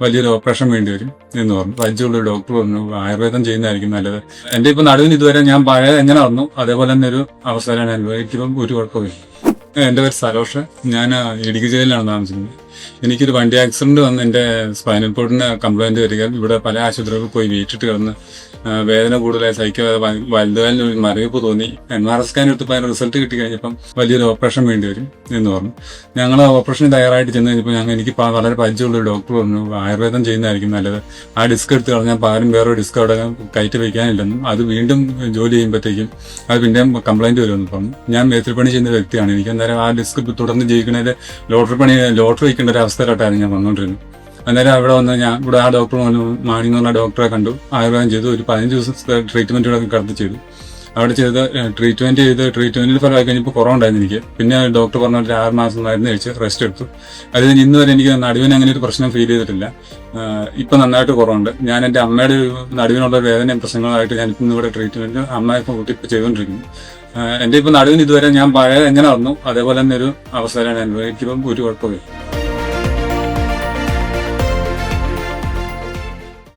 വലിയൊരു ഓപ്പറേഷൻ വേണ്ടി വരും എന്ന് പറഞ്ഞു. പരിചയമുള്ള ഡോക്ടർ പറഞ്ഞു ആയുർവേദം ചെയ്യുന്നതായിരിക്കും നല്ലത്. എൻ്റെ ഇപ്പൊ നടുവിന് ഇതുവരെ ഞാൻ പഴയ എങ്ങനെ വന്നു അതേപോലെ തന്നെ ഒരു അവസ്ഥയിലാണ് അനുഭവിക്കുമ്പം ഒരു കുഴപ്പമില്ല. എൻ്റെ പേര് സരോഷ്. ഞാൻ ഇടുക്കി ജില്ലയിലാണ് താമസിക്കുന്നത്. എനിക്കൊരു വണ്ടി ആക്സിഡന്റ് വന്ന് എൻ്റെ സ്പൈനൽ കോഡിന് കംപ്ലൈന്റ് വരിക, ഇവിടെ പല ആശുപത്രികളിൽ പോയി വീട്ടിട്ട് കിടന്ന് വേദന കൂടുതലായി സഹിക്കാതെ വലുതുകാലിന് ഒരു മരവിപ്പ് തോന്നി. MRI സ്കാൻ എടുത്തപ്പോൾ അതിന് റിസൾട്ട് കിട്ടി കഴിഞ്ഞപ്പം വലിയൊരു ഓപ്പറേഷൻ വേണ്ടി വരും എന്ന് പറഞ്ഞു. ഞങ്ങൾ ഓപ്പറേഷൻ തയ്യാറായിട്ട് ചെന്ന് കഴിഞ്ഞപ്പോൾ എനിക്ക് വളരെ പരിചയമുള്ള ഡോക്ടർ പറഞ്ഞു ആയുർവേദം ചെയ്യുന്നതായിരിക്കും നല്ലത്. ആ ഡിസ്ക് എടുത്ത് കളഞ്ഞാൽ പകരം വേറെ ഡിസ്ക് അവിടെ കയറ്റി വയ്ക്കാനില്ലെന്നും അത് വീണ്ടും ജോലി ചെയ്യുമ്പോഴത്തേക്കും അത് പിന്നെയും കംപ്ലൈന്റ് വരുമെന്ന് പറഞ്ഞു. ഞാൻ മേത്തിരിപ്പണി ചെയ്യുന്ന വ്യക്തിയാണ്. എനിക്ക് അന്നേരം ആ ഡിസ്ക് തുടർന്ന് ജീവിക്കണേൽ ലോട്ടറി വയ്ക്കേണ്ട ഒരു അവസ്ഥയിലോട്ടായിരുന്നു ഞാൻ വന്നുകൊണ്ടിരുന്നത്. അന്നേരം അവിടെ വന്ന് ഞാൻ ഇവിടെ ആ ഡോക്ടർ മാണി എന്ന് പറഞ്ഞ ഡോക്ടറെ കണ്ടു. ആയുർവേദം ചെയ്തു. ഒരു 15 ദിവസത്തെ ട്രീറ്റ്മെൻറ്റുകളൊക്കെ കടത്തി ചെയ്തു. അവിടെ ട്രീറ്റ്മെന്റിൽ ഫലമായി കഴിഞ്ഞപ്പോൾ കുറവുണ്ടായിരുന്നു എനിക്ക്. പിന്നെ ഡോക്ടർ പറഞ്ഞ 6 മാസം മരുന്ന് കഴിച്ച് റെസ്റ്റ് എടുത്തു. അത് കഴിഞ്ഞ് ഇന്ന് വരെ എനിക്ക് നടുവിന് അങ്ങനെ ഒരു പ്രശ്നം ഫീൽ ചെയ്തിട്ടില്ല. ഇപ്പം നന്നായിട്ട് കുറവുണ്ട്. ഞാൻ എൻ്റെ അമ്മയുടെ നടുവിനുള്ള വേദനയും പ്രശ്നങ്ങളായിട്ട് ഞാൻ ഇപ്പം ഇവിടെ ട്രീറ്റ്മെന്റ് അമ്മയൊക്കെ കൂട്ടി ഇപ്പം ചെയ്തുകൊണ്ടിരിക്കുന്നു. എൻ്റെ ഇപ്പം നടുവിന് ഇതുവരെ ഞാൻ പഴയ എങ്ങനെ വന്നു അതേപോലെ തന്നെ ഒരു അവസ്ഥയിലാണ് അനുഭവിക്കുമ്പം ഒരു കുഴപ്പമില്ല.